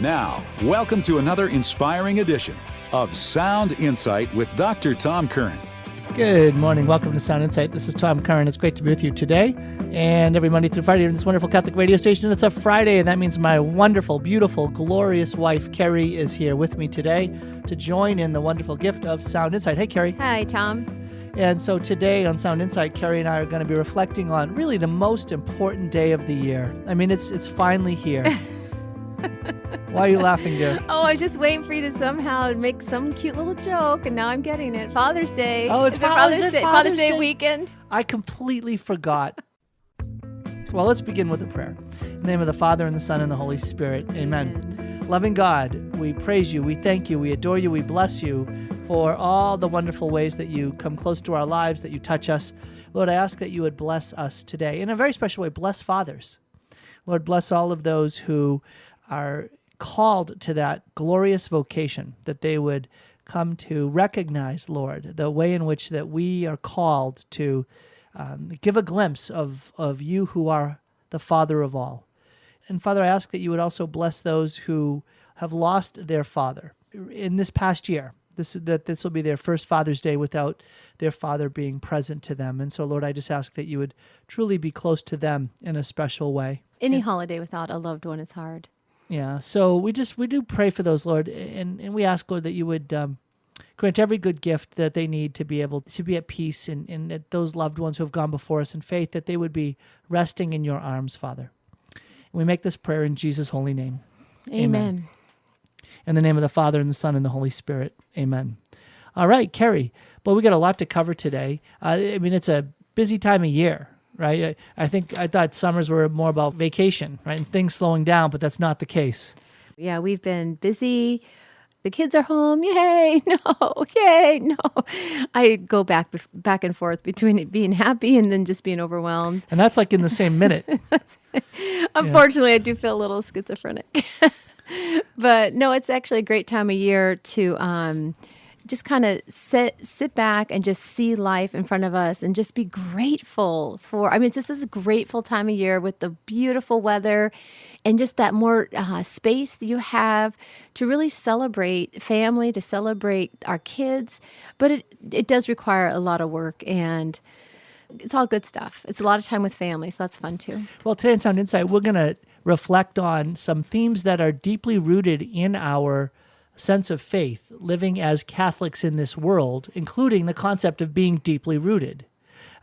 Now, welcome to another inspiring edition of Sound Insight with Dr. Tom Curran. Good morning. Welcome to Sound Insight. This is Tom Curran. It's great to be with you today and every Monday through Friday on this wonderful Catholic radio station. It's a Friday, and that means my wonderful, beautiful, glorious wife, Carrie, is here with me today to join in the wonderful gift of Sound Insight. Hey, Carrie. Hi, Tom. And so today on Sound Insight, Carrie and I are going to be reflecting on really the most important day of the year. I mean, it's finally here. Why are you laughing, dear? Oh, I was just waiting for you to somehow make some cute little joke, and now I'm getting it. Father's Day. Oh, it's Father's Day. Father's Day weekend. I completely forgot. Well, let's begin with a prayer. In the name of the Father, and the Son, and the Holy Spirit. Amen. Loving God, we praise you, we thank you, we adore you, we bless you for all the wonderful ways that you come close to our lives, that you touch us. Lord, I ask that you would bless us today. In a very special way, bless fathers. Lord, bless all of those who are called to that glorious vocation, that they would come to recognize, Lord, the way in which that we are called to give a glimpse of you who are the Father of all. And Father, I ask that you would also bless those who have lost their father in this past year. This will be their first Father's Day without their father being present to them. And so, Lord, I just ask that you would truly be close to them in a special way. Any holiday without a loved one is hard. Yeah, so we do pray for those, Lord, and we ask, Lord, that you would grant every good gift that they need to be able to be at peace, and that those loved ones who have gone before us in faith, that they would be resting in your arms, Father. And we make this prayer in Jesus' holy name. Amen. In the name of the Father, and the Son, and the Holy Spirit. Amen. All right, Carrie, well, we got a lot to cover today. I mean, it's a busy time of year. Right? I thought summers were more about vacation, right? And things slowing down, but that's not the case. Yeah, we've been busy. The kids are home. Yay. No. Yay. No. I go back and forth between it being happy and then just being overwhelmed. And that's like in the same minute. Unfortunately, I do feel a little schizophrenic. But no, it's actually a great time of year to just kind of sit back and just see life in front of us and just be grateful for, it's just this grateful time of year with the beautiful weather and just that more space that you have to really celebrate family, to celebrate our kids. But it does require a lot of work, and it's all good stuff. It's a lot of time with family, so that's fun too. Well, today in Sound Insight, we're going to reflect on some themes that are deeply rooted in our sense of faith, living as Catholics in this world, including the concept of being deeply rooted.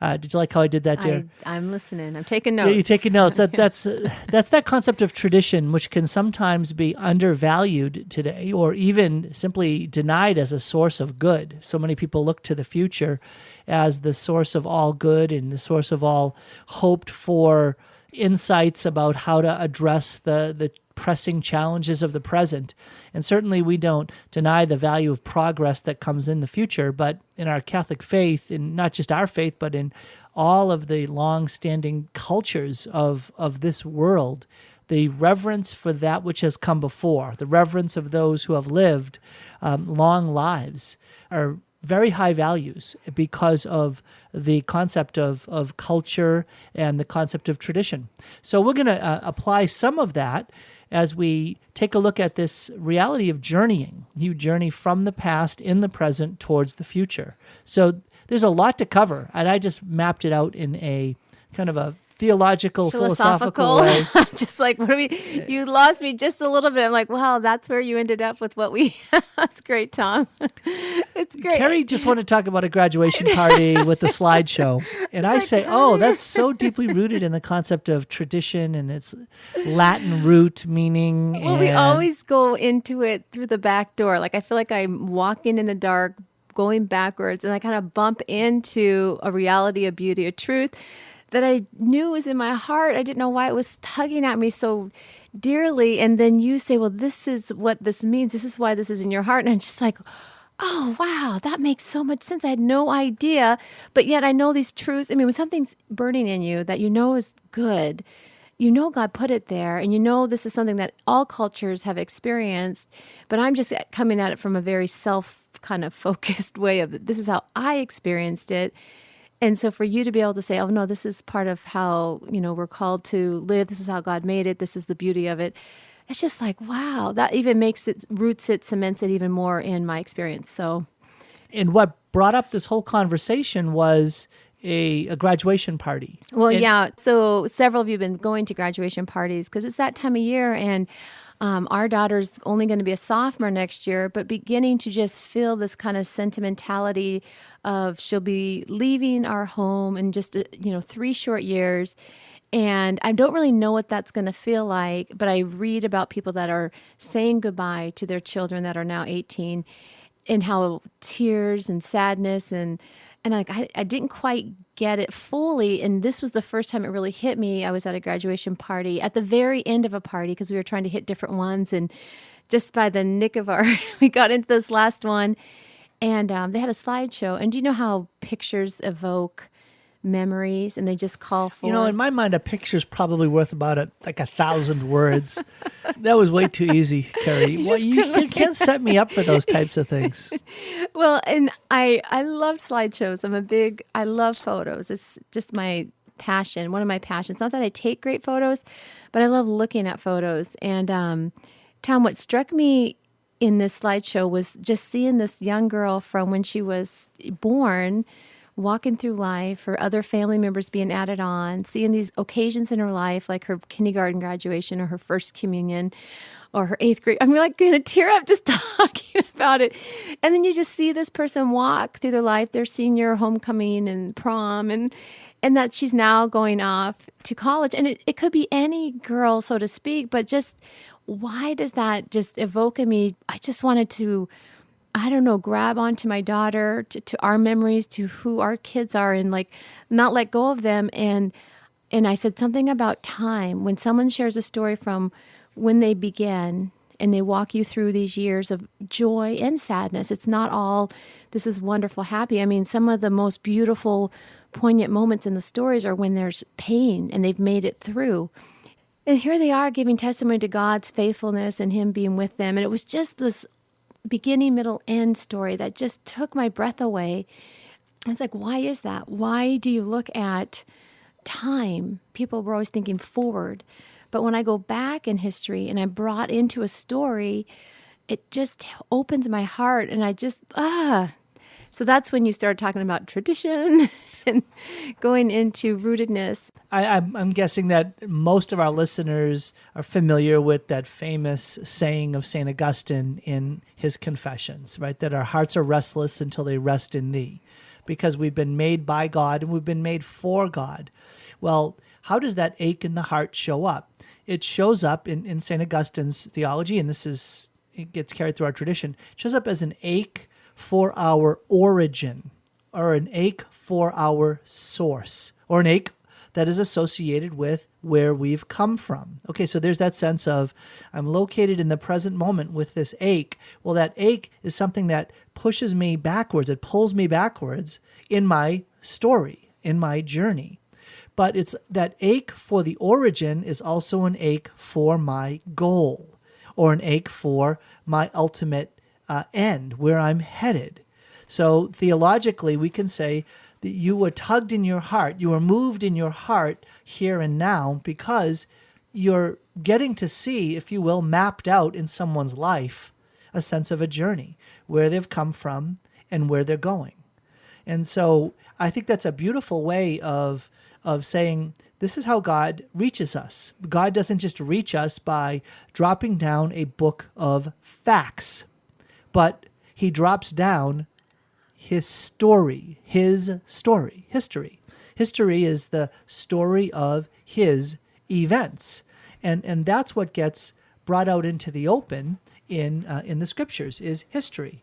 Did you like how I did that, dear? I'm listening. I'm taking notes. Yeah, you're taking notes. That's that concept of tradition, which can sometimes be undervalued today, or even simply denied as a source of good. So many people look to the future as the source of all good and the source of all hoped for insights about how to address the pressing challenges of the present. And certainly we don't deny the value of progress that comes in the future, but in our Catholic faith, in not just our faith, but in all of the long-standing cultures of this world, the reverence for that which has come before, the reverence of those who have lived long lives, are very high values because of the concept of culture and the concept of tradition. So we're going to apply some of that as we take a look at this reality of journeying. You journey from the past in the present towards the future. So there's a lot to cover, and I just mapped it out in a kind of a theological, philosophical way. Just like, you lost me just a little bit. I'm like, wow, that's where you ended up with what we, that's great, Tom. It's great. Carrie just wanted to talk about a graduation party with the slideshow. And I say, that's so deeply rooted in the concept of tradition and its Latin root meaning. Well, we always go into it through the back door. Like, I feel like I'm walking in the dark, going backwards, and I kind of bump into a reality, a beauty, a truth that I knew was in my heart. I didn't know why it was tugging at me so dearly. And then you say, well, this is what this means. This is why this is in your heart. And I'm just like, oh, wow, that makes so much sense. I had no idea. But yet I know these truths. When something's burning in you that you know is good, you know God put it there, and you know this is something that all cultures have experienced. But I'm just coming at it from a very self kind of focused way of this is how I experienced it. And so for you to be able to say, oh, no, this is part of how, we're called to live. This is how God made it. This is the beauty of it. it's just like, wow, that even roots it, cements it even more in my experience. So, And what brought up this whole conversation was a graduation party. well, And yeah. So several of you have been going to graduation parties because it's that time of year, and our daughter's only going to be a sophomore next year, but beginning to just feel this kind of sentimentality of she'll be leaving our home in just 3 short years. And I don't really know what that's going to feel like, but I read about people that are saying goodbye to their children that are now 18, and how tears and sadness and I didn't quite get it fully. And this was the first time it really hit me. I was at a graduation party at the very end of a party because we were trying to hit different ones. And just by the nick of we got into this last one, and they had a slideshow. And do you know how pictures evoke memories, and they just call for in my mind, a picture's probably worth about 1,000 words. That was way too easy, Carrie. Well, you can't set me up for those types of things. Well, and I love slideshows. I love photos. It's just my passion, one of my passions. Not that I take great photos, but I love looking at photos. And Tom, what struck me in this slideshow was just seeing this young girl from when she was born, walking through life, her other family members being added on, seeing these occasions in her life, like her kindergarten graduation or her first communion or her 8th grade. I'm like going to tear up just talking about it. And then you just see this person walk through their life, their senior homecoming and prom, and that she's now going off to college. And it could be any girl, so to speak, but just why does that just evoke in me? I just wanted to, I don't know, grab onto my daughter, to our memories, to who our kids are, and like not let go of them. And I said something about time. When someone shares a story from when they began and they walk you through these years of joy and sadness, it's not all, this is wonderful, happy. I mean, some of the most beautiful, poignant moments in the stories are when there's pain and they've made it through. And here they are giving testimony to God's faithfulness and Him being with them. And it was just this beginning, middle, end story that just took my breath away. It's like, why is that? Why do you look at time? People were always thinking forward. But when I go back in history and I'm brought into a story, it just opens my heart, and I just, So that's when you start talking about tradition and going into rootedness. I'm guessing that most of our listeners are familiar with that famous saying of St. Augustine in his Confessions, right? That our hearts are restless until they rest in thee, because we've been made by God and we've been made for God. Well, how does that ache in the heart show up? It shows up in St. Augustine's theology, and it gets carried through our tradition. It shows up as an ache for our origin, or an ache for our source, or an ache that is associated with where we've come from. Okay, so there's that sense of I'm located in the present moment with this ache. Well, that ache is something that pushes me backwards. It pulls me backwards in my story, in my journey. But it's that ache for the origin is also an ache for my goal, or an ache for my ultimate end, where I'm headed. So theologically, we can say that you were tugged in your heart, you were moved in your heart here and now, because you're getting to see, if you will, mapped out in someone's life, a sense of a journey, where they've come from and where they're going. And so I think that's a beautiful way of saying, this is how God reaches us. God doesn't just reach us by dropping down a book of facts, but He drops down His story, history. History is the story of His events. And that's what gets brought out into the open in the Scriptures, is history.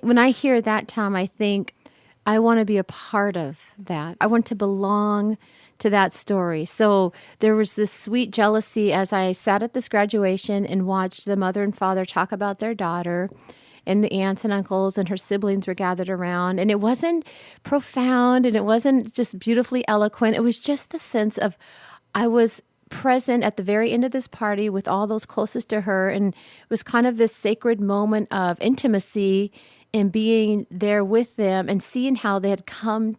When I hear that, Tom, I think I want to be a part of that. I want to belong to that story. So there was this sweet jealousy as I sat at this graduation and watched the mother and father talk about their daughter, and the aunts and uncles and her siblings were gathered around. And it wasn't profound, and it wasn't just beautifully eloquent. It was just the sense of I was present at the very end of this party with all those closest to her, and it was kind of this sacred moment of intimacy and being there with them and seeing how they had come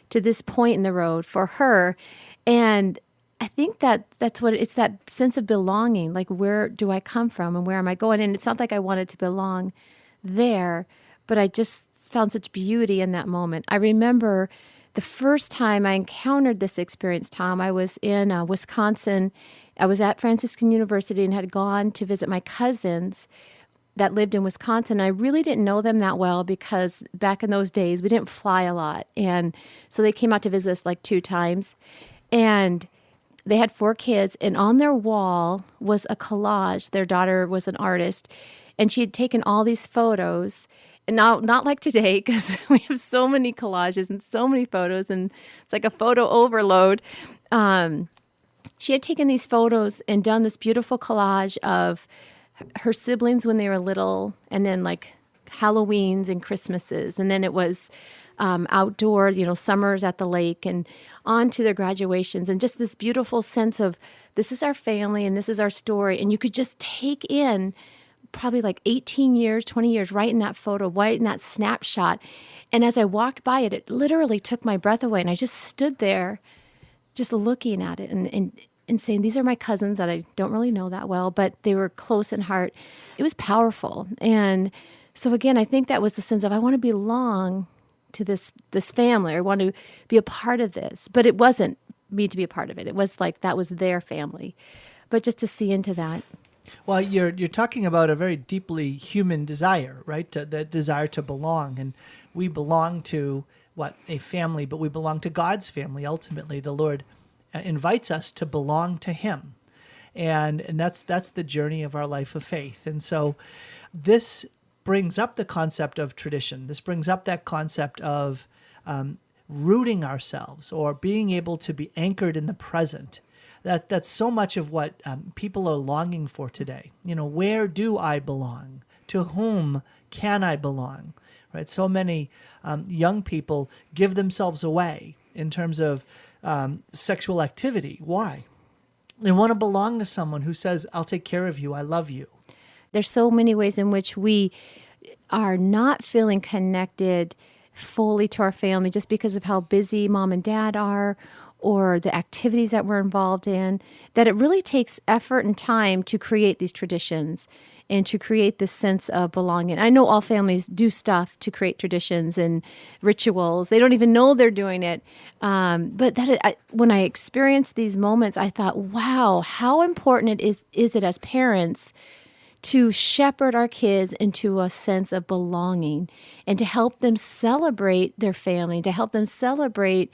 to this point in the road for her. And I think that's what it's that sense of belonging. Like, where do I come from and where am I going? And it's not like I wanted to belong there, but I just found such beauty in that moment. I remember the first time I encountered this experience, Tom, I was in Wisconsin. I was at Franciscan University and had gone to visit my cousins that lived in Wisconsin. I really didn't know them that well because back in those days, we didn't fly a lot. And so they came out to visit us like 2 times. And they had 4 kids. And on their wall was a collage. Their daughter was an artist. And she had taken all these photos. And now, not like today, because we have so many collages and so many photos, and it's like a photo overload. She had taken these photos and done this beautiful collage of her siblings when they were little, and then like Halloweens and Christmases. And then it was outdoor, summers at the lake, and on to their graduations. And just this beautiful sense of this is our family and this is our story. And you could just take in probably like 18 years, 20 years, right in that photo, right in that snapshot. And as I walked by it, it literally took my breath away. And I just stood there just looking at it and saying, these are my cousins that I don't really know that well, but they were close in heart. It was powerful. And so again, I think that was the sense of, I want to belong to this family. I want to be a part of this. But it wasn't me to be a part of it. It was like that was their family. But just to see into that. Well, you're talking about a very deeply human desire, right? That desire to belong. And we belong to, a family, but we belong to God's family. Ultimately, the Lord invites us to belong to Him. And that's the journey of our life of faith. And so this brings up the concept of tradition. This brings up that concept of rooting ourselves or being able to be anchored in the present. That's so much of what people are longing for today. Where do I belong? To whom can I belong? Right? So many young people give themselves away in terms of sexual activity. Why? They want to belong to someone who says, I'll take care of you, I love you. There's so many ways in which we are not feeling connected fully to our family just because of how busy mom and dad are, or the activities that we're involved in, that it really takes effort and time to create these traditions and to create this sense of belonging. I know all families do stuff to create traditions and rituals. They don't even know they're doing it. But when I experienced these moments, I thought, wow, how important is it as parents to shepherd our kids into a sense of belonging and to help them celebrate their family, to help them celebrate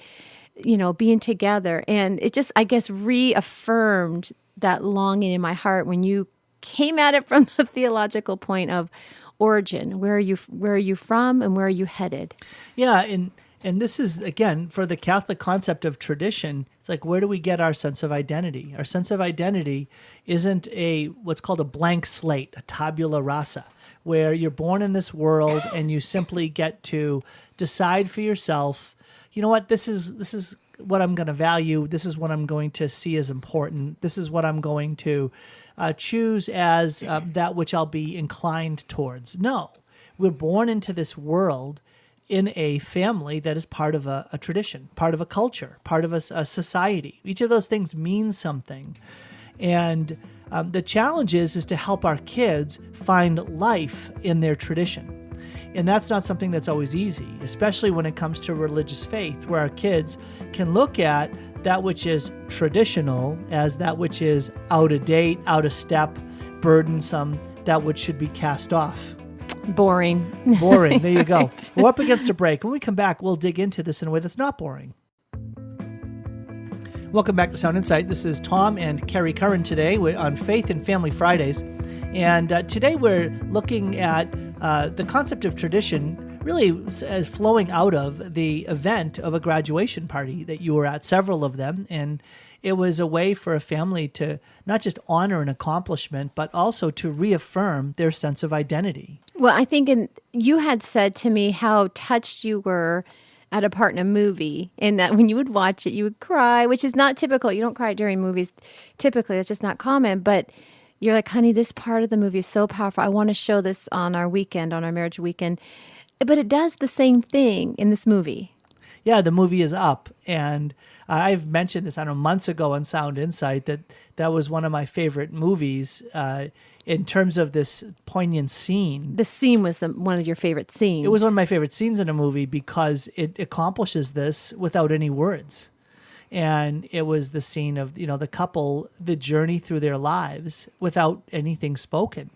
being together. And it just, I guess, reaffirmed that longing in my heart when you came at it from the theological point of origin. Where are you from and where are you headed? Yeah, and this is, again, for the Catholic concept of tradition, it's like, where do we get our sense of identity? Our sense of identity isn't what's called a blank slate, a tabula rasa, where you're born in this world and you simply get to decide for yourself, you know what, this is what I'm going to value. This is what I'm going to see as important. This is what I'm going to choose as that which I'll be inclined towards. No, we're born into this world in a family that is part of a tradition, part of a culture, part of a society. Each of those things means something. And the challenge is to help our kids find life in their tradition. And that's not something that's always easy, especially when it comes to religious faith, where our kids can look at that which is traditional as that which is out of date, out of step, burdensome, that which should be cast off. Boring. Boring. There you go. Right. We're up against a break. When we come back, we'll dig into this in a way that's not boring. Welcome back to Sound Insight. This is Tom and Carrie Curran today. We're on Faith and Family Fridays. And today we're looking at the concept of tradition really as flowing out of the event of a graduation party that you were at, several of them. And it was a way for a family to not just honor an accomplishment, but also to reaffirm their sense of identity. Well, I think you had said to me how touched you were at a part in a movie, and that when you would watch it, you would cry, which is not typical. You don't cry during movies typically. That's just not common. But you're like, honey, this part of the movie is so powerful. I want to show this on our weekend, on our marriage weekend. But it does the same thing in this movie. Yeah, the movie is Up. And I've mentioned this, I don't know, months ago on Sound Insight, that was one of my favorite movies in terms of this poignant scene. The scene was one of your favorite scenes. It was one of my favorite scenes in a movie because it accomplishes this without any words. And it was the scene of, the couple, the journey through their lives without anything spoken.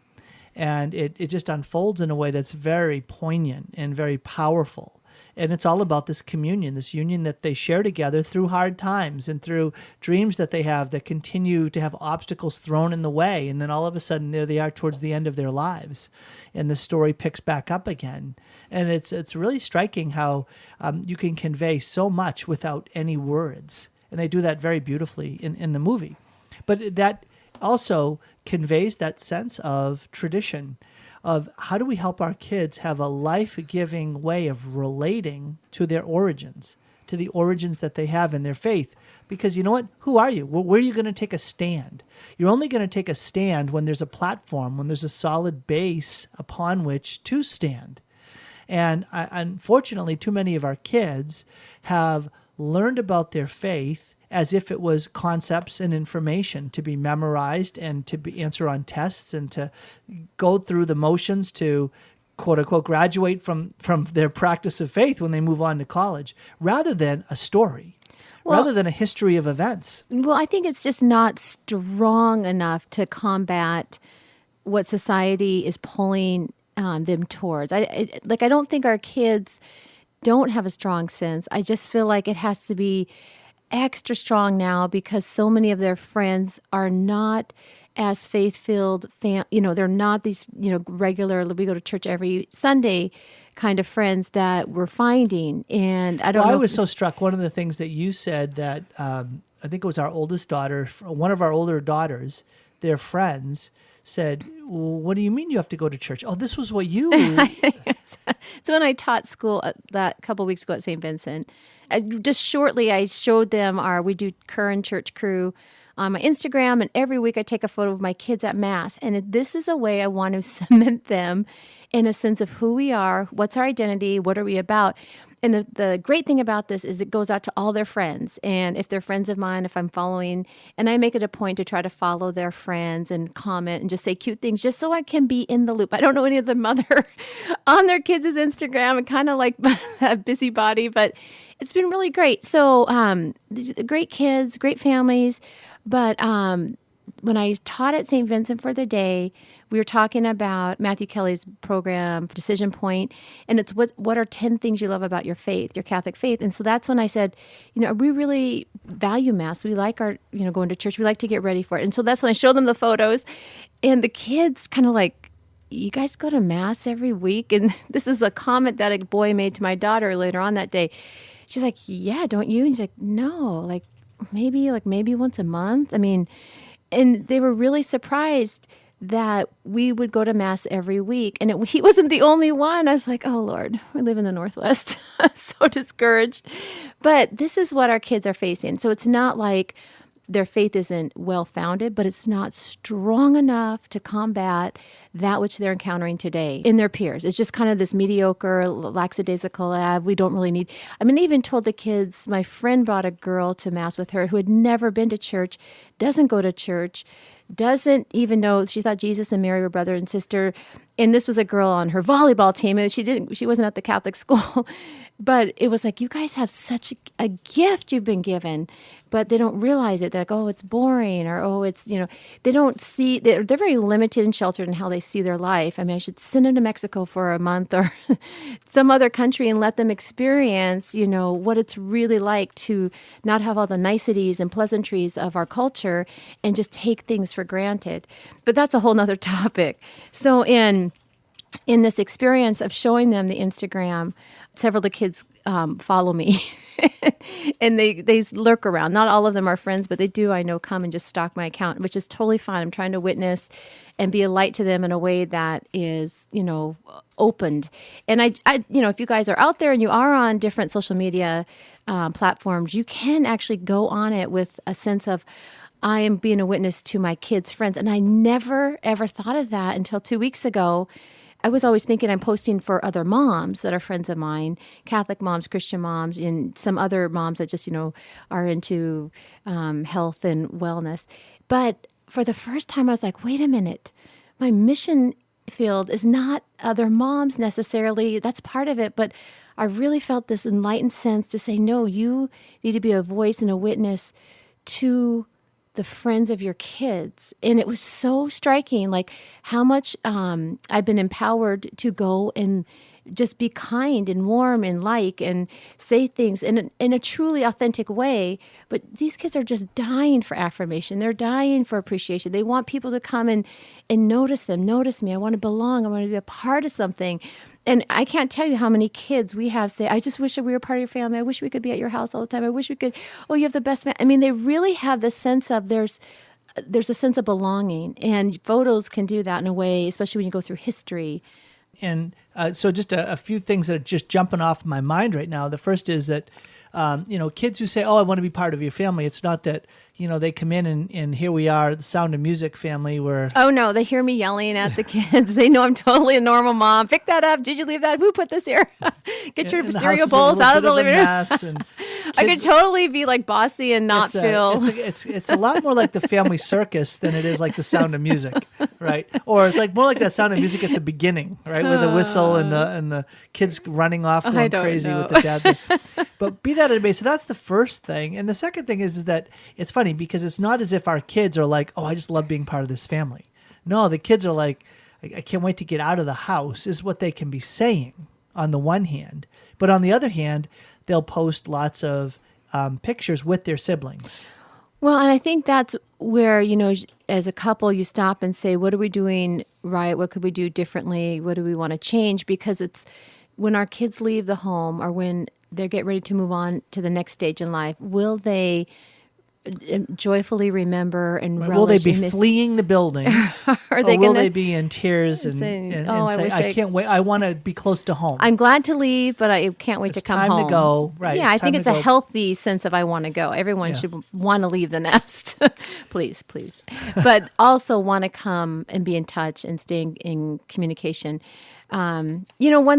And it just unfolds in a way that's very poignant and very powerful. And it's all about this communion, this union that they share together through hard times and through dreams that they have that continue to have obstacles thrown in the way. And then all of a sudden, there they are towards the end of their lives. And the story picks back up again. And it's really striking how you can convey so much without any words. And they do that very beautifully in the movie. But that also conveys that sense of tradition, of how do we help our kids have a life-giving way of relating to their origins, to the origins that they have in their faith. Because you know what? Who are you? Where are you going to take a stand? You're only going to take a stand when there's a platform, when there's a solid base upon which to stand. And unfortunately, too many of our kids have learned about their faith as if it was concepts and information to be memorized and to be answer on tests and to go through the motions to, quote unquote, graduate from their practice of faith when they move on to college, rather than a story, rather than a history of events. Well, I think it's just not strong enough to combat what society is pulling them towards. I don't think our kids don't have a strong sense. I just feel like it has to be extra strong now because so many of their friends are not as faith-filled, they're not these, regular, we go to church every Sunday kind of friends that we're finding. And I don't know. I was so struck. One of the things that you said that I think it was our oldest daughter, one of our older daughters, their friends said, well, what do you mean you have to go to church? Oh, this was what you... So when I taught school that couple weeks ago at St. Vincent, just shortly I showed them we do Curran Church Crew on my Instagram, and every week I take a photo of my kids at Mass. And this is a way I want to cement them in a sense of who we are, what's our identity, what are we about. And the great thing about this is it goes out to all their friends. And if they're friends of mine, if I'm following, and I make it a point to try to follow their friends and comment and just say cute things just so I can be in the loop. I don't know any of the mother on their kids' Instagram and kind of like a busybody, but it's been really great. So great kids, great families. But when I taught at St. Vincent for the day, we were talking about Matthew Kelly's program, Decision Point, and it's what are 10 things you love about your faith, your Catholic faith. And so that's when I said, we really value Mass. We like our, going to church. We like to get ready for it. And so that's when I showed them the photos, and the kids kind of like, you guys go to Mass every week? And this is a comment that a boy made to my daughter later on that day. She's like, yeah, don't you? And he's like, no, maybe once a month. I mean, and they were really surprised that we would go to Mass every week. And he wasn't the only one. I was like, oh, Lord, we live in the Northwest. So discouraged. But this is what our kids are facing. So it's not like their faith isn't well-founded, but it's not strong enough to combat that which they're encountering today in their peers. It's just kind of this mediocre, lackadaisical, we don't really need. I even told the kids, my friend brought a girl to Mass with her who had never been to church, doesn't go to church, doesn't even know, she thought Jesus and Mary were brother and sister. And this was a girl on her volleyball team. She wasn't at the Catholic school. But it was like, you guys have such a gift you've been given, but they don't realize it. They're like, oh, it's boring, or, oh, it's, they don't see, they're very limited and sheltered in how they see their life. I should send them to Mexico for a month or some other country and let them experience, what it's really like to not have all the niceties and pleasantries of our culture and just take things for granted. But that's a whole nother topic. So in this experience of showing them the Instagram, several of the kids follow me and they lurk around. Not all of them are friends, but they do, I know, come and just stalk my account, which is totally fine. I'm trying to witness and be a light to them in a way that is, opened. And I if you guys are out there and you are on different social media platforms, you can actually go on it with a sense of, I am being a witness to my kids' friends. And I never, ever thought of that until 2 weeks ago. I was always thinking I'm posting for other moms that are friends of mine, Catholic moms, Christian moms, and some other moms that just, are into health and wellness. But for the first time, I was like, wait a minute, my mission field is not other moms necessarily. That's part of it. But I really felt this enlightened sense to say, no, you need to be a voice and a witness to the friends of your kids. And it was so striking, like how much I've been empowered to go and just be kind and warm and and say things in a truly authentic way. But these kids are just dying for affirmation. They're dying for appreciation. They want people to come and notice them, notice me. I want to belong. I want to be a part of something. And I can't tell you how many kids we have say, I just wish that we were part of your family. I wish we could be at your house all the time. I wish we could. Oh, you have the best family. I mean, they really have this sense of there's a sense of belonging. And photos can do that in a way, especially when you go through history. And so just a few things that are just jumping off my mind right now. The first is that, kids who say, oh, I want to be part of your family. It's not that, they come in and here we are, the Sound of Music family where... Oh, no, they hear me yelling at the kids. They know I'm totally a normal mom. Pick that up. Did you leave that? Who put this here? Get your cereal bowls out of the living room. I could totally be like bossy and not feel... It's a lot more like the family circus than it is like the Sound of Music, right? Or it's like more like that Sound of Music at the beginning, right? With the whistle and the kids running off going crazy with the dad. But be that as it may, so that's the first thing. And the second thing is that it's funny because it's not as if our kids are like, oh, I just love being part of this family. No, the kids are like, I can't wait to get out of the house, is what they can be saying on the one hand. But on the other hand, they'll post lots of pictures with their siblings. Well, and I think that's where, as a couple, you stop and say, what are we doing right? What could we do differently? What do we want to change? Because it's when our kids leave the home or when they get ready to move on to the next stage in life, will they joyfully remember and relish? Will they be fleeing the building? Or will they be in tears and say, I can't wait, I want to be close to home. I'm glad to leave, but I can't wait to come home. It's time to go. Right. Yeah, I think it's a healthy sense of I want to go. Everyone should want to leave the nest. Please. But also want to come and be in touch and stay in communication. One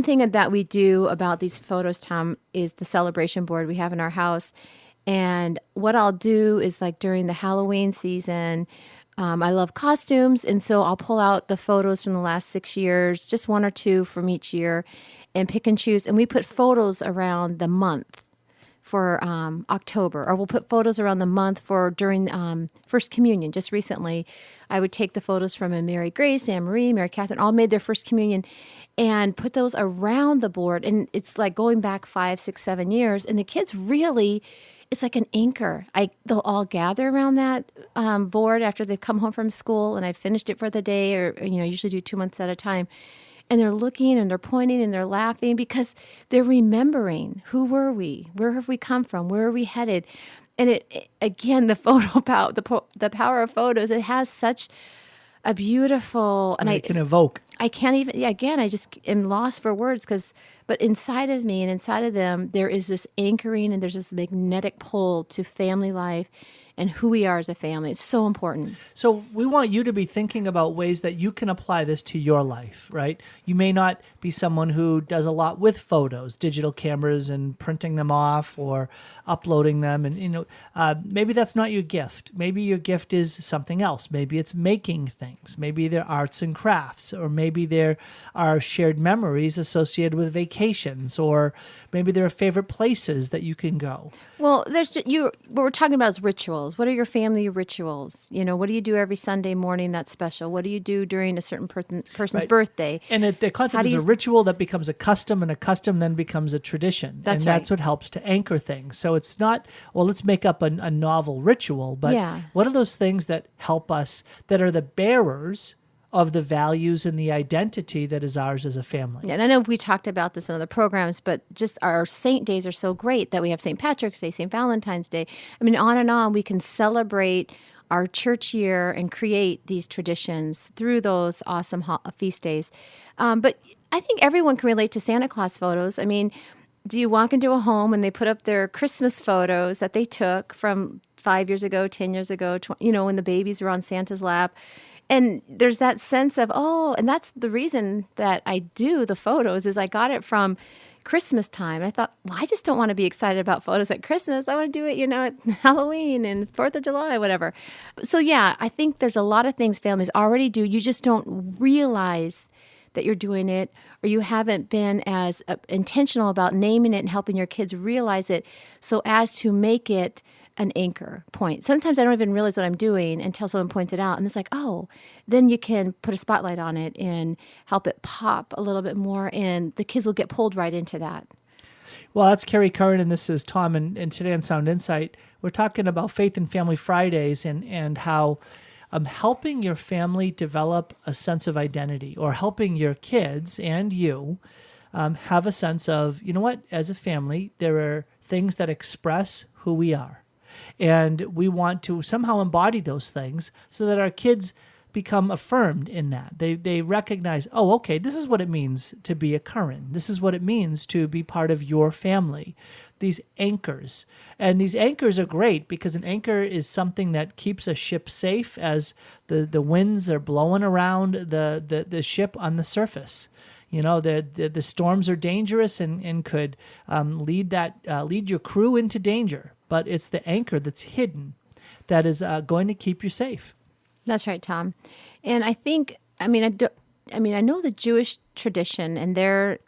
thing that we do about these photos, Tom, is the celebration board we have in our house. And what I'll do is like during the Halloween season, I love costumes. And so I'll pull out the photos from the last 6 years, just one or two from each year, and pick and choose. And we put photos around the month for October, or we'll put photos around the month for during First Communion. Just recently, I would take the photos from Mary Grace, Anne Marie, Mary Catherine, all made their First Communion, and put those around the board. And it's like going back 5, 6, 7 years. And the kids really... It's like an anchor. They'll all gather around that board after they've come home from school and I've finished it for the day, or usually do 2 months at a time. And they're looking and they're pointing and they're laughing because they're remembering, who were we? Where have we come from? Where are we headed? And it again, the power of photos. It has such a beautiful, and it can evoke. I can't even, again, I just am lost for words but inside of me and inside of them, there is this anchoring and there's this magnetic pull to family life and who we are as a family. It's so important. So we want you to be thinking about ways that you can apply this to your life, right? You may not be someone who does a lot with photos, digital cameras and printing them off or uploading them. And, maybe that's not your gift. Maybe your gift is something else. Maybe it's making things. Maybe they're arts and crafts, or maybe there are shared memories associated with vacations, or maybe there are favorite places that you can go. Well, what we're talking about is rituals. What are your family rituals? What do you do every Sunday morning that's special? What do you do during a certain person's birthday? And the concept is a ritual that becomes a custom, and a custom then becomes a tradition. That's what helps to anchor things. So it's not, well, let's make up a novel ritual, but what are those things that help us, that are the bearers of the values and the identity that is ours as a family? Yeah, and I know we talked about this in other programs, but just our saint days are so great that we have St. Patrick's Day, St. Valentine's Day. I mean, on and on, we can celebrate our church year and create these traditions through those awesome feast days. But I think everyone can relate to Santa Claus photos. I mean, do you walk into a home and they put up their Christmas photos that they took from 5 years ago, 10 years ago, when the babies were on Santa's lap? And there's that sense of, oh, and that's the reason that I do the photos is I got it from Christmas time. I thought, well, I just don't want to be excited about photos at Christmas. I want to do it, at Halloween and 4th of July, whatever. So yeah, I think there's a lot of things families already do. You just don't realize that you're doing it, or you haven't been as intentional about naming it and helping your kids realize it so as to make it an anchor point. Sometimes I don't even realize what I'm doing until someone points it out. And it's like, oh, then you can put a spotlight on it and help it pop a little bit more. And the kids will get pulled right into that. Well, that's Carrie Curran, and this is Tom. And today on Sound Insight, we're talking about Faith and Family Fridays and how helping your family develop a sense of identity, or helping your kids and you have a sense of, as a family, there are things that express who we are. And we want to somehow embody those things so that our kids become affirmed in that. They recognize, oh, okay, this is what it means to be a Curran. This is what it means to be part of your family. These anchors. And these anchors are great because an anchor is something that keeps a ship safe as the winds are blowing around the ship on the surface. The storms are dangerous and could lead your crew into danger. But it's the anchor that's hidden that is going to keep you safe. That's right, Tom. And I think, I know the Jewish tradition and their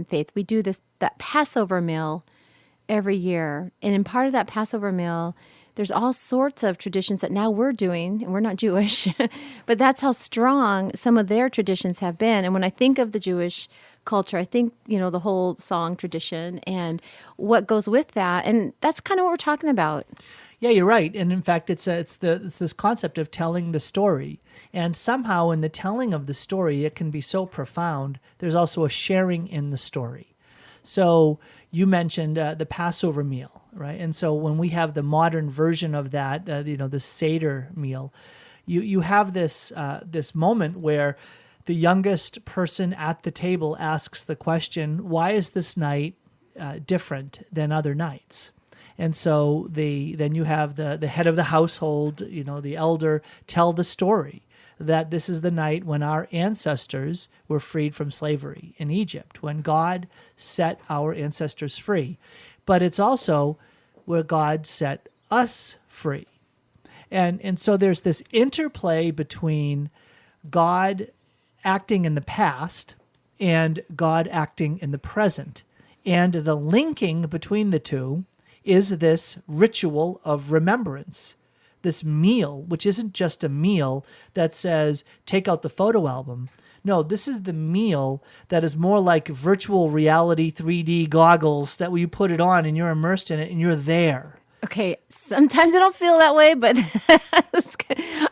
faith. We do that Passover meal every year. And in part of that Passover meal, there's all sorts of traditions that now we're doing, and we're not Jewish, but that's how strong some of their traditions have been. And when I think of the Jewish culture, I think, the whole song tradition and what goes with that. And that's kind of what we're talking about. Yeah, you're right. And in fact, it's this concept of telling the story. And somehow in the telling of the story, it can be so profound. There's also a sharing in the story. So you mentioned the Passover meal, right? And so when we have the modern version of that, the Seder meal, you have this moment where the youngest person at the table asks the question, why is this night different than other nights? And so then you have the head of the household, the elder, tell the story that this is the night when our ancestors were freed from slavery in Egypt, when God set our ancestors free. But it's also where God set us free. And so there's this interplay between God acting in the past and God acting in the present. And the linking between the two is this ritual of remembrance, this meal, which isn't just a meal that says, take out the photo album. No, this is the meal that is more like virtual reality 3D goggles that you put it on and you're immersed in it and you're there. Okay, sometimes I don't feel that way, but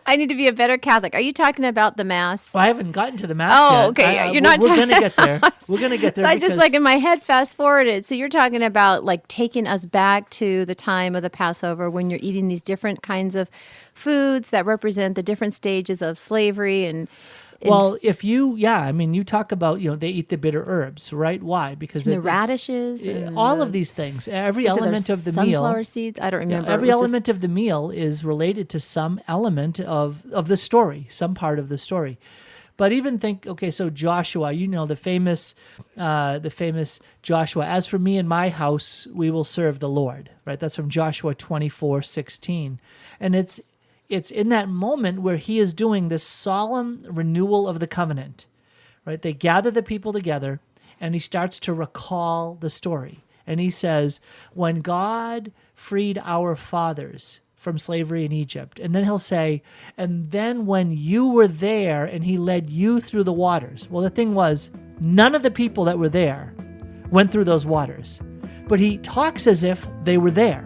I need to be a better Catholic. Are you talking about the Mass? Well, I haven't gotten to the Mass yet. Oh, okay. You're not We're going to get there. We're going to get there. So I just in my head fast forwarded. So you're talking about taking us back to the time of the Passover when you're eating these different kinds of foods that represent the different stages of slavery and well, you talk about, they eat the bitter herbs, right? Why? Because the radishes, all of these things, every element of the meal. Sunflower seeds, I don't remember. Every element of the meal is related to some element of the story, some part of the story. But even think, okay, so Joshua, the famous Joshua, as for me and my house, we will serve the Lord, right? That's from Joshua 24:16. And it's in that moment where he is doing this solemn renewal of the covenant, right? They gather the people together and he starts to recall the story. And he says, when God freed our fathers from slavery in Egypt, and then he'll say, and then when you were there and he led you through the waters. Well, the thing was, none of the people that were there went through those waters, but he talks as if they were there.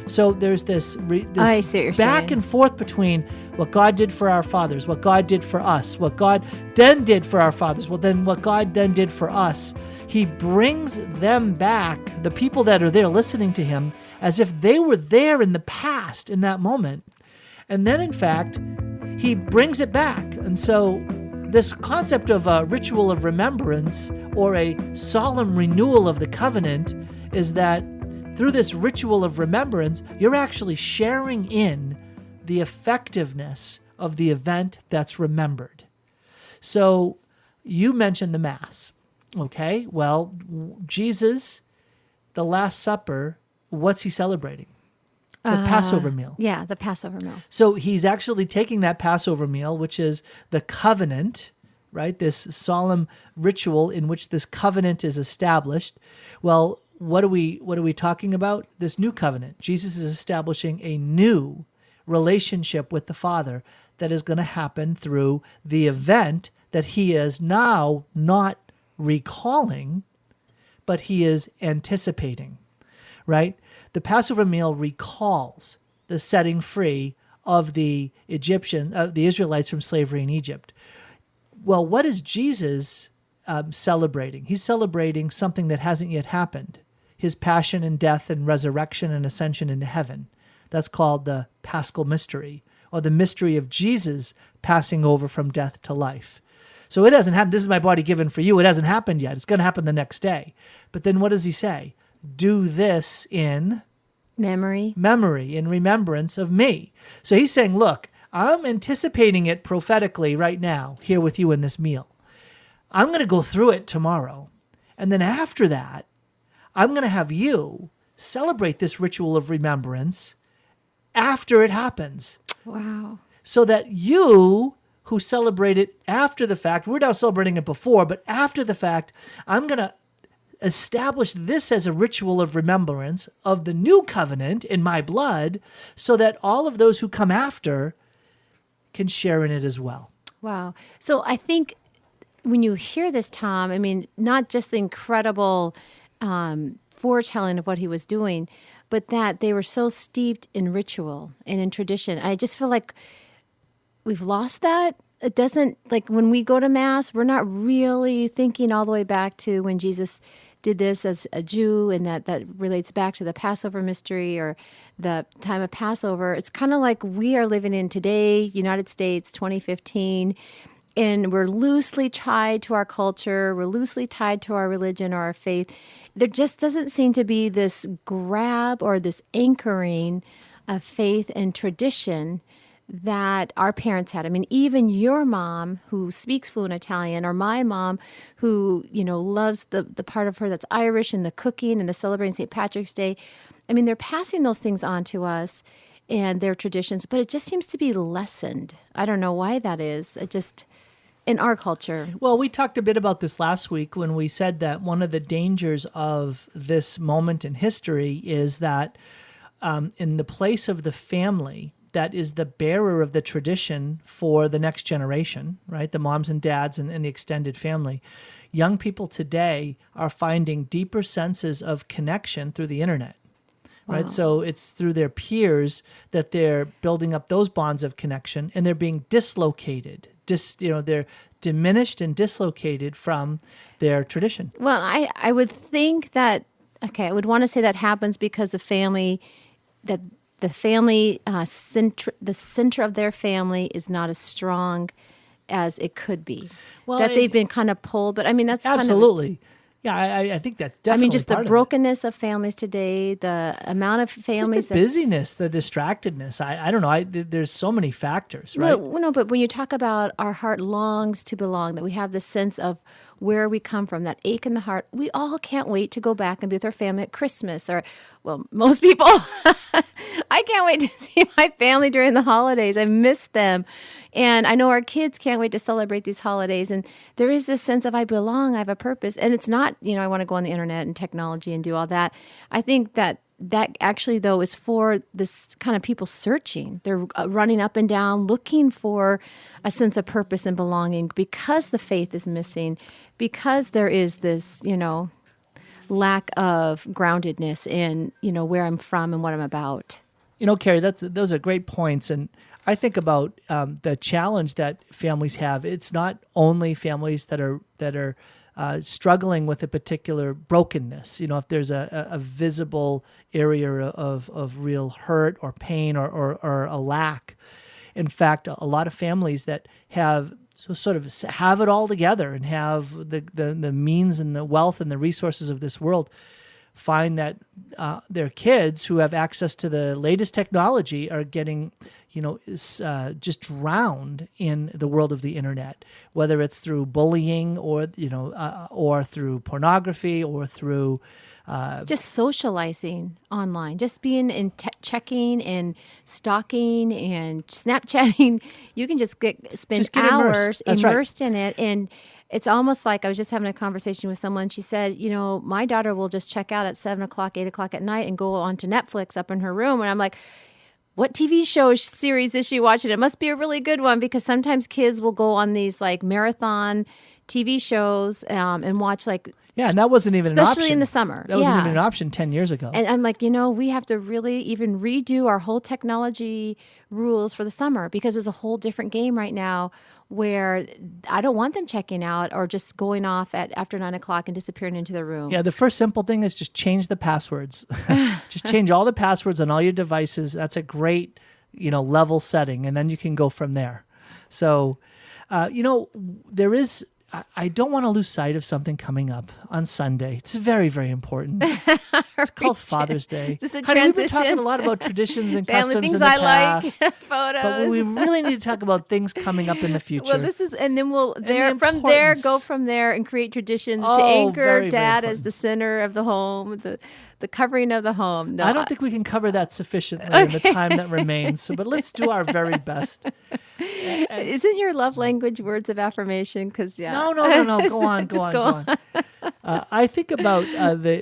So there's this back and forth between what God did for our fathers, what God did for us, what God then did for our fathers, well, then what God then did for us. He brings them back, the people that are there listening to him, as if they were there in the past in that moment. And then, in fact, he brings it back. And so this concept of a ritual of remembrance or a solemn renewal of the covenant is that through this ritual of remembrance, you're actually sharing in the effectiveness of the event that's remembered. So you mentioned the Mass. Okay, well, Jesus, the Last Supper, what's he celebrating? The Passover meal. Yeah, the Passover meal. So he's actually taking that Passover meal, which is the covenant, right? This solemn ritual in which this covenant is established. Well, what are we talking about? This new covenant. Jesus is establishing a new relationship with the Father that is going to happen through the event that he is now not recalling, but he is anticipating, right? The Passover meal recalls the setting free of the Israelites from slavery in Egypt. Well, what is Jesus celebrating? He's celebrating something that hasn't yet happened. His passion and death and resurrection and ascension into heaven. That's called the Paschal mystery, or the mystery of Jesus passing over from death to life. So it hasn't happened. This is my body given for you. It hasn't happened yet. It's going to happen the next day. But then what does he say? Do this in memory, in remembrance of me. So he's saying, look, I'm anticipating it prophetically right now here with you in this meal. I'm going to go through it tomorrow. And then after that, I'm going to have you celebrate this ritual of remembrance after it happens. Wow. So that you who celebrate it after the fact, we're now celebrating it before, but after the fact, I'm going to establish this as a ritual of remembrance of the new covenant in my blood, so that all of those who come after can share in it as well. Wow. So I think when you hear this, Tom, I mean, not just the incredible foretelling of what he was doing, but that they were so steeped in ritual and in tradition. I just feel like we've lost that. It doesn't, like when we go to Mass, we're not really thinking all the way back to when Jesus did this as a Jew, and that relates back to the Passover mystery or the time of Passover. It's kind of like we are living in today, United States, 2015, and we're loosely tied to our culture. We're loosely tied to our religion or our faith. There just doesn't seem to be this grab or this anchoring of faith and tradition that our parents had. I mean, even your mom who speaks fluent Italian, or my mom who, loves the part of her that's Irish and the cooking and the celebrating St. Patrick's Day. I mean, they're passing those things on to us and their traditions, but it just seems to be lessened. I don't know why that is. It just, in our culture. Well, we talked a bit about this last week when we said that one of the dangers of this moment in history is that in the place of the family, that is the bearer of the tradition for the next generation, right? The moms and dads and the extended family. Young people today are finding deeper senses of connection through the internet, right? Wow. So it's through their peers that they're building up those bonds of connection, and they're being dislocated. They're diminished and dislocated from their tradition. Well, I would think that, I would want to say that happens because the family center of their family is not as strong as it could be. Well, that they've been kind of pulled, but I mean, that's absolutely. Yeah, I think that's definitely. I mean, just the part brokenness of families today, the amount of families, just the busyness, the distractedness. I don't know. There's so many factors, right? No, but when you talk about our heart longs to belong, that we have this sense of where we come from, that ache in the heart, we all can't wait to go back and be with our family at Christmas, or, well, most people. I can't wait to see my family during the holidays. I miss them. And I know our kids can't wait to celebrate these holidays. And there is this sense of I belong, I have a purpose. And it's not, I want to go on the internet and technology and do all that. I think that actually, though, is for this kind of people searching. They're running up and down, looking for a sense of purpose and belonging because the faith is missing, because there is this, lack of groundedness in, where I'm from and what I'm about. Carrie, those are great points. And I think about the challenge that families have. It's not only families that are struggling with a particular brokenness. If there's a visible area of real hurt or pain or a lack. In fact, a lot of families that have it all together and have the means and the wealth and the resources of this world, find that their kids who have access to the latest technology are getting, just drowned in the world of the internet, whether it's through bullying or, or through pornography or through just socializing online, just being in checking and stalking and Snapchatting. You can just spend Just get hours immersed. That's right. immersed in it. And it's almost like I was just having a conversation with someone. She said, my daughter will just check out at 7 o'clock, 8 o'clock at night and go on to Netflix up in her room. And I'm like, what TV show series is she watching? It must be a really good one, because sometimes kids will go on these like marathon TV shows and watch Yeah, and that wasn't even an option. especially in the summer. That wasn't Yeah. even an option 10 years ago. And I'm like, we have to really even redo our whole technology rules for the summer, because it's a whole different game right now where I don't want them checking out or just going off after 9 o'clock and disappearing into their room. Yeah, the first simple thing is just change the passwords. Just change all the passwords on all your devices. That's a great, level setting, and then you can go from there. So, there is. I don't want to lose sight of something coming up on Sunday. It's very, very important. It's called Father's Day. Is this a Honey, we've been transition? talking a lot about traditions and Family customs things in the I past, like, photos. but we really need to talk about things coming up in the future. Well, this is, and then we'll the from there importance. go from there and create traditions to Oh, anchor very, very dad important. as the center of the home, the covering of the home. No, I don't think we can cover that sufficiently in the time that remains. So, but let's do our very best. Isn't your love language words of affirmation? Because No. Go on. I think about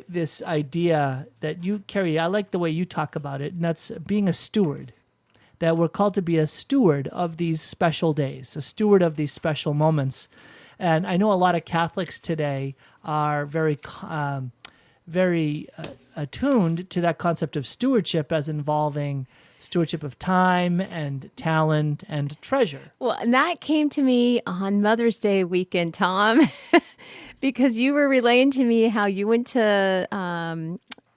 this idea that you carry. I like the way you talk about it, and that's being a steward. That we're called to be a steward of these special days, a steward of these special moments. And I know a lot of Catholics today are very attuned to that concept of stewardship as involving stewardship of time and talent and treasure. Well, and that came to me on Mother's Day weekend, Tom, because you were relaying to me how you went to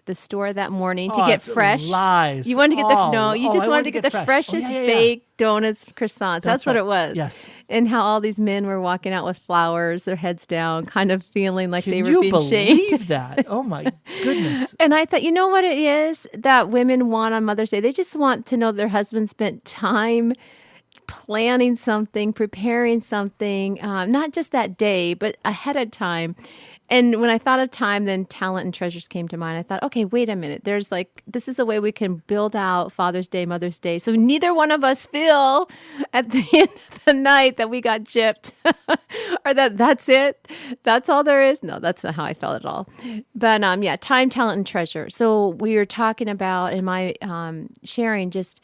the store that morning to get it's fresh. lies. You wanted to get you I just wanted to get the fresh. freshest Oh, yeah. baked donuts, croissants. That's what right. it was. Yes. And how all these men were walking out with flowers, their heads down, kind of feeling like they Can were you being shamed. believe that? Oh my goodness. And I thought, you know what it is that women want on Mother's Day? They just want to know their husband spent time planning something, preparing something, not just that day, but ahead of time. And when I thought of time, then talent and treasures came to mind. I thought, okay, wait a minute. This is a way we can build out Father's Day, Mother's Day. So neither one of us feel at the end of the night that we got gypped or that's it. That's all there is. No, that's not how I felt at all. But yeah, time, talent, and treasure. So we were talking about in my sharing just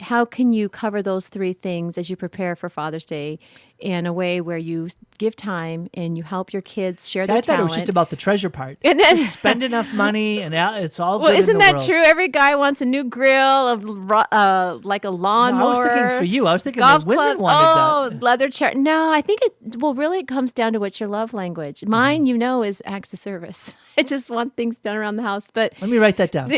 how can you cover those three things as you prepare for Father's Day in a way where you give time and you help your kids share their I thought talent? it was just about the treasure part. And then- Just spend enough money and it's all Well, good isn't in the that world. true? Every guy wants a new grill, like a lawnmower. No, I was thinking for you. I was thinking golf that women clubs. wanted that. Leather chair. No, I think really it comes down to what's your love language. Mine, is acts of service. I just want things done around the house, but Let me write that down.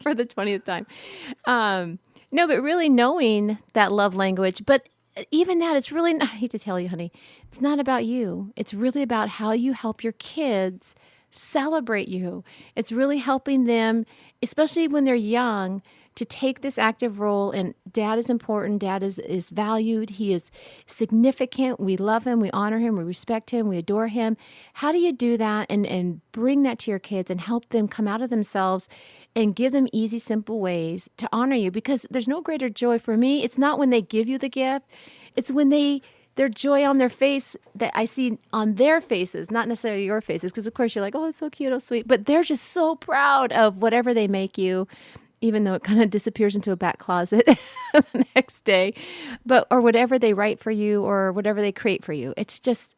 for the 20th time. No, but really knowing that love language. But even that, it's really, I hate to tell you, honey, it's not about you. It's really about how you help your kids celebrate you. It's really helping them, especially when they're young, to take this active role. And dad is important. Dad is valued. He is significant. We love him. We honor him. We respect him. We adore him. How do you do that and bring that to your kids and help them come out of themselves and give them easy, simple ways to honor you? Because there's no greater joy for me. It's not when they give you the gift. It's when their joy on their face that I see on their faces, not necessarily your faces. Because of course you're like, oh, it's so cute, oh, sweet. But they're just so proud of whatever they make you, even though it kind of disappears into a back closet the next day, or whatever they write for you or whatever they create for you. It's just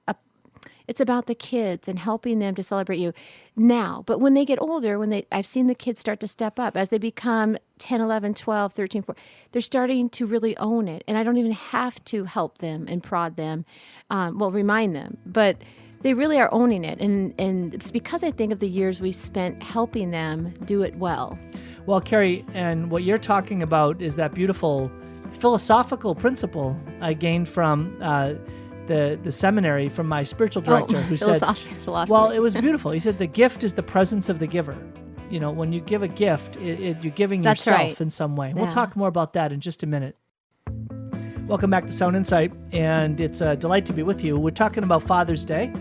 it's about the kids and helping them to celebrate you now. But when they get older, I've seen the kids start to step up as they become 10, 11, 12, 13, 14, they're starting to really own it. And I don't even have to help them and prod them, remind them, but they really are owning it. And it's because I think of the years we've spent helping them do it well. Well, Carrie, and what you're talking about is that beautiful philosophical principle I gained from the seminary from my spiritual director who said, philosophy. well, it was beautiful. He said the gift is the presence of the giver. You know, when you give a gift, you're giving That's yourself right. in some way. We'll Yeah. talk more about that in just a minute. Welcome back to Sound Insight, and it's a delight to be with you. We're talking about Father's Day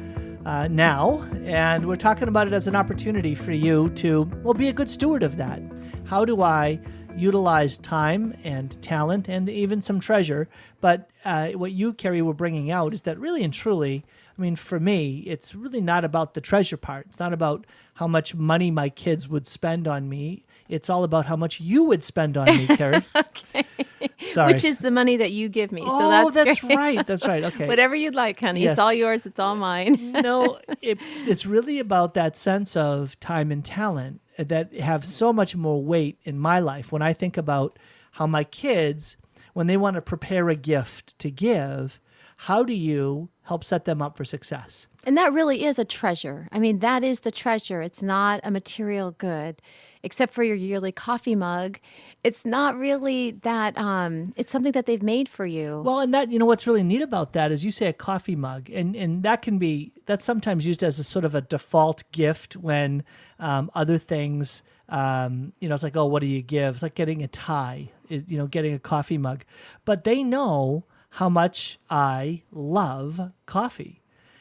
now, and we're talking about it as an opportunity for you to, well, be a good steward of that. How do I utilize time and talent and even some treasure? But what you, Carrie, were bringing out is that really and truly, I mean, for me, it's really not about the treasure part. It's not about how much money my kids would spend on me. It's all about how much you would spend on me, Carrie. Okay. Sorry. Which is the money that you give me. So Oh, that's great. right. That's right. Okay. Whatever you'd like, honey. Yes. It's all yours. It's all mine. No, it's really about that sense of time and talent that have so much more weight in my life. When I think about how my kids, when they want to prepare a gift to give, how do you help set them up for success? And that really is a treasure. I mean, that is the treasure. It's not a material good, except for your yearly coffee mug. It's not really that, it's something that they've made for you. Well, and that, you know, what's really neat about that is you say a coffee mug, and that's sometimes used as a sort of a default gift when other things, it's like, oh, what do you give? It's like getting a tie, getting a coffee mug. But they know how much I love coffee.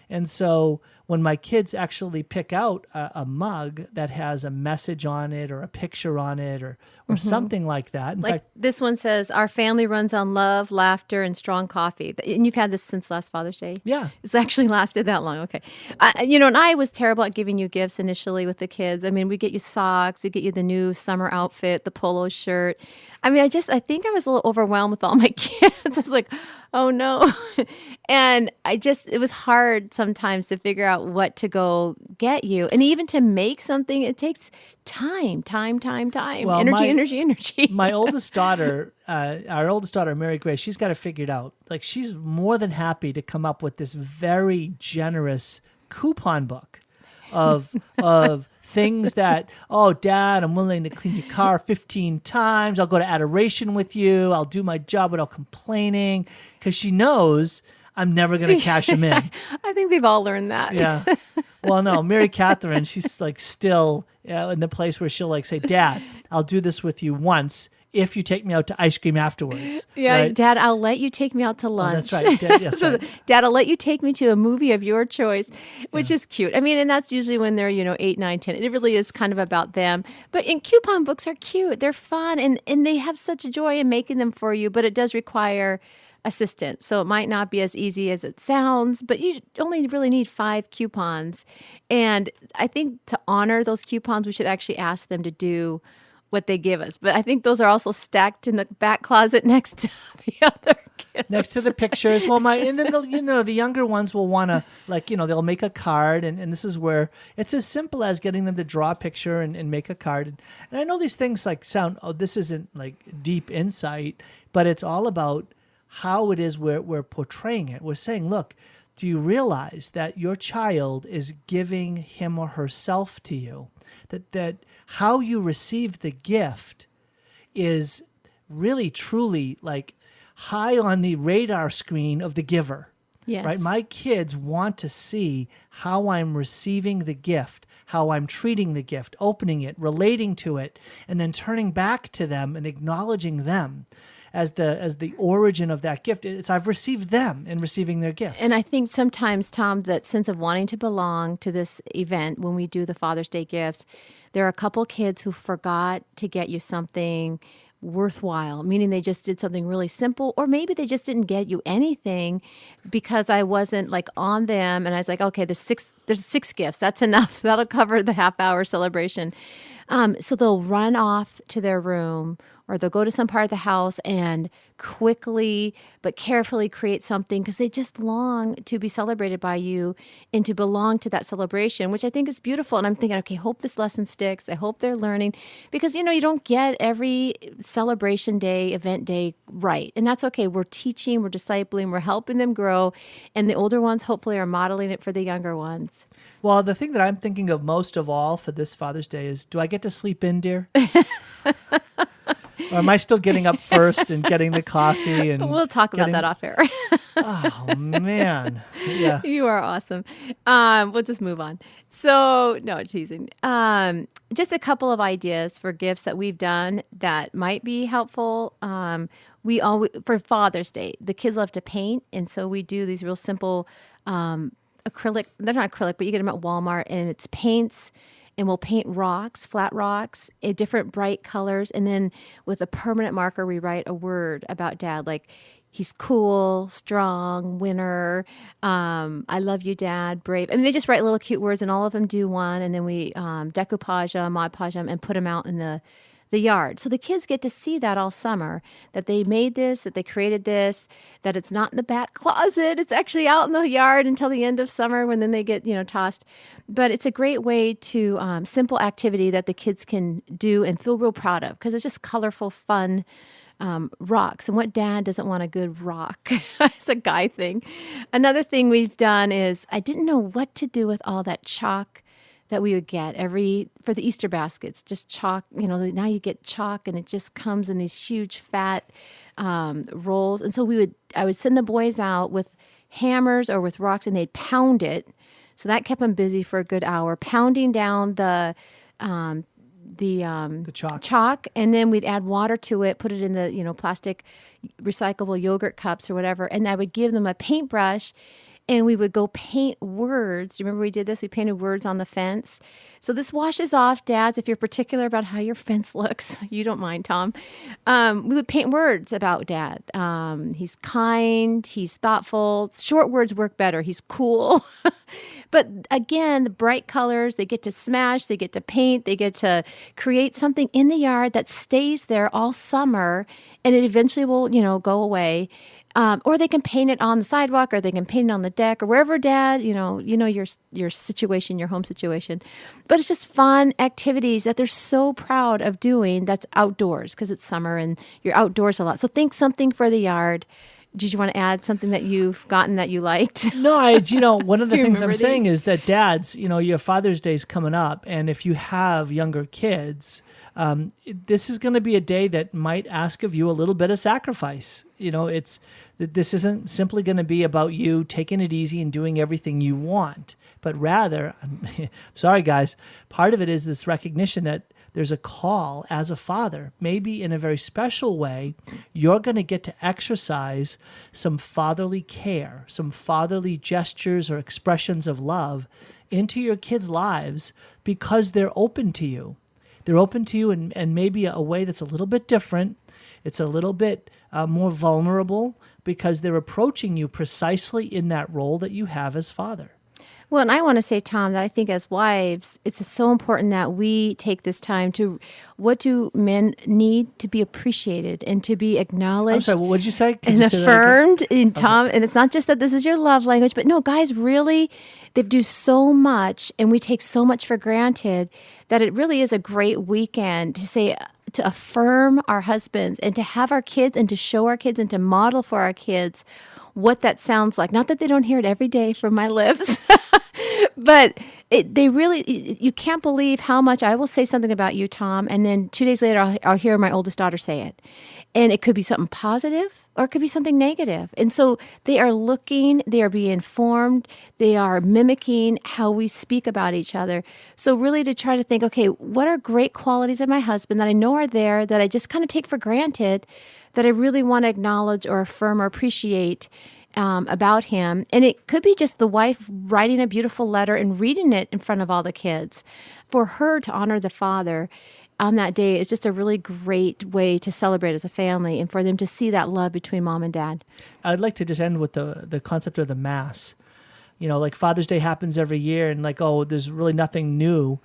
And so when my kids actually pick out a mug that has a message on it or a picture on it or something like that. In like fact, this one says, our family runs on love, laughter, and strong coffee. And you've had this since last Father's Day? yeah. It's actually lasted that long. Okay. And I was terrible at giving you gifts initially with the kids. I mean, we get you socks, we get you the new summer outfit, the polo shirt. I mean, I think I was a little overwhelmed with all my kids. I was like, oh no. And it was hard sometimes to figure out what to go get you. And even to make something, it takes time. Well, Energy. My oldest daughter, our oldest daughter, Mary Grace, she's got it figured out. Like, she's more than happy to come up with this very generous coupon book of things that, oh, Dad, I'm willing to clean your car 15 times. I'll go to adoration with you. I'll do my job without complaining, because she knows I'm never going to cash them in. I think they've all learned that. Yeah. Well, no, Mary Catherine, she's like still in the place where she'll like say, Dad, I'll do this with you once if you take me out to ice cream afterwards. Yeah, right? Dad, I'll let you take me out to lunch. That's right. That's right. Dad, I'll let you take me to a movie of your choice, which is cute. I mean, and that's usually when they're, 8, 9, 10. It really is kind of about them. But coupon books are cute. They're fun, and they have such joy in making them for you, but it does require assistance. So it might not be as easy as it sounds, but you only really need 5 coupons. And I think to honor those coupons, we should actually ask them to do what they give us. But I think those are also stacked in the back closet next to the other gifts. Next to the pictures. Well, and then the younger ones will want to, they'll make a card, and this is where it's as simple as getting them to draw a picture and make a card. And I know these things sound, oh, this isn't deep insight, but it's all about how it is we're portraying it. We're saying, look, do you realize that your child is giving him or herself to you? That how you receive the gift is really, truly high on the radar screen of the giver. Yes. Right? My kids want to see how I'm receiving the gift, how I'm treating the gift, opening it, relating to it, and then turning back to them and acknowledging them as the origin of that gift. It's I've received them in receiving their gift. And I think sometimes, Tom, that sense of wanting to belong to this event when we do the Father's Day gifts, there are a couple kids who forgot to get you something worthwhile, meaning they just did something really simple, or maybe they just didn't get you anything because I wasn't on them, and I was like, okay, there's six gifts, that's enough, that'll cover the half-hour celebration. So they'll run off to their room, or they'll go to some part of the house and quickly but carefully create something because they just long to be celebrated by you and to belong to that celebration, which I think is beautiful. And I'm thinking, okay, hope this lesson sticks. I hope they're learning, because, you don't get every celebration day, event day right. And that's okay. We're teaching, we're discipling, we're helping them grow. And the older ones hopefully are modeling it for the younger ones. Well, the thing that I'm thinking of most of all for this Father's Day is, do I get to sleep in, dear? Or am I still getting up first and getting the coffee? And We'll talk about that off air. Oh, man. Yeah. You are awesome. We'll just move on. So, no, teasing. Just a couple of ideas for gifts that we've done that might be helpful. We always, for Father's Day, the kids love to paint, and so we do these real simple acrylic. They're not acrylic, but you get them at Walmart, and it's paints. And we'll paint rocks, flat rocks, in different bright colors, and then with a permanent marker, we write a word about Dad, like he's cool, strong, winner. I love you, Dad. Brave. I mean, they just write little cute words, and all of them do one. And then we decoupage them, Mod Podge them, and put them out in the yard. So the kids get to see that all summer, that they made this, that they created this, that it's not in the back closet. It's actually out in the yard until the end of summer when then they get, tossed. But it's a great way to, simple activity that the kids can do and feel real proud of because it's just colorful, fun rocks. And what dad doesn't want a good rock? It's a guy thing. Another thing we've done is I didn't know what to do with all that chalk that we would get for the Easter baskets, just chalk, now you get chalk and it just comes in these huge fat rolls. And so I would send the boys out with hammers or with rocks and they'd pound it. So that kept them busy for a good hour, pounding down the chalk. And then we'd add water to it, put it in the, plastic recyclable yogurt cups or whatever. And I would give them a paintbrush. And we would go paint words. Do you remember we did this? We painted words on the fence. So this washes off, dads, if you're particular about how your fence looks. You don't mind, Tom. We would paint words about Dad. He's kind. He's thoughtful. Short words work better. He's cool. But again, the bright colors, they get to smash, they get to paint, they get to create something in the yard that stays there all summer, and it eventually will, go away. Or they can paint it on the sidewalk, or they can paint it on the deck, or wherever Dad, your situation, your home situation. But it's just fun activities that they're so proud of doing. That's outdoors because it's summer and you're outdoors a lot. So think something for the yard. Did you want to add something that you've gotten that you liked? No, one of the things I'm saying is that dads, your Father's Day is coming up, and if you have younger kids, this is going to be a day that might ask of you a little bit of sacrifice. This isn't simply going to be about you taking it easy and doing everything you want, but rather, I'm sorry guys, part of it is this recognition that there's a call as a father, maybe in a very special way, you're going to get to exercise some fatherly care, some fatherly gestures or expressions of love into your kids' lives because they're open to you. They're open to you in maybe a way that's a little bit different. It's a little bit more vulnerable because they're approaching you precisely in that role that you have as father. Well, and I want to say, Tom, that I think as wives, it's so important that we take this time to, what do men need to be appreciated and to be acknowledged? I'm sorry, what did you say? And affirmed in Tom. And it's not just that this is your love language, but no, guys, really, they do so much and we take so much for granted that it really is a great weekend to say, to affirm our husbands and to have our kids and to show our kids and to model for our kids what that sounds like. Not that they don't hear it every day from my lips, but you can't believe how much I will say something about you, Tom, and then 2 days later I'll hear my oldest daughter say it. And it could be something positive or it could be something negative. And so they are looking, they are being informed, they are mimicking how we speak about each other. So really to try to think, okay, what are great qualities of my husband that I know are there that I just kind of take for granted that I really want to acknowledge or affirm or appreciate about him. And it could be just the wife writing a beautiful letter and reading it in front of all the kids. For her to honor the father on that day is just a really great way to celebrate as a family and for them to see that love between mom and dad. I'd like to just end with the concept of the Mass. Like Father's Day happens every year and there's really nothing new.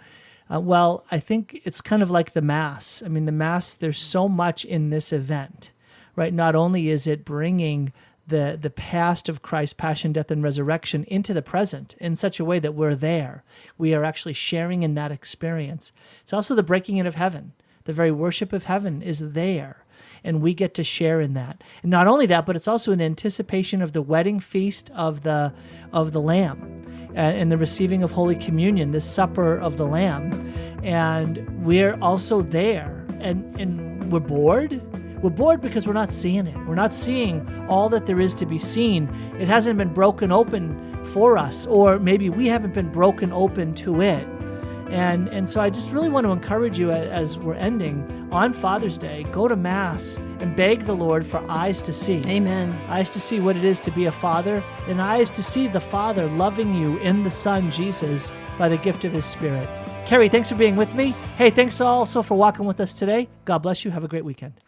Well, I think it's kind of like the Mass. I mean, the Mass, there's so much in this event, right? Not only is it bringing the past of Christ's passion, death, and resurrection into the present in such a way that we're there. We are actually sharing in that experience. It's also the breaking in of heaven. The very worship of heaven is there, and we get to share in that. And not only that, but it's also in anticipation of the wedding feast of the Lamb and the receiving of Holy Communion, this supper of the Lamb. And we're also there. And we're bored. We're bored because we're not seeing it. We're not seeing all that there is to be seen. It hasn't been broken open for us, or maybe we haven't been broken open to it. And so I just really want to encourage you as we're ending on Father's Day, go to Mass and beg the Lord for eyes to see. Amen. Eyes to see what it is to be a father, and eyes to see the Father loving you in the Son, Jesus, by the gift of His Spirit. Carrie, thanks for being with me. Hey, thanks also for walking with us today. God bless you. Have a great weekend.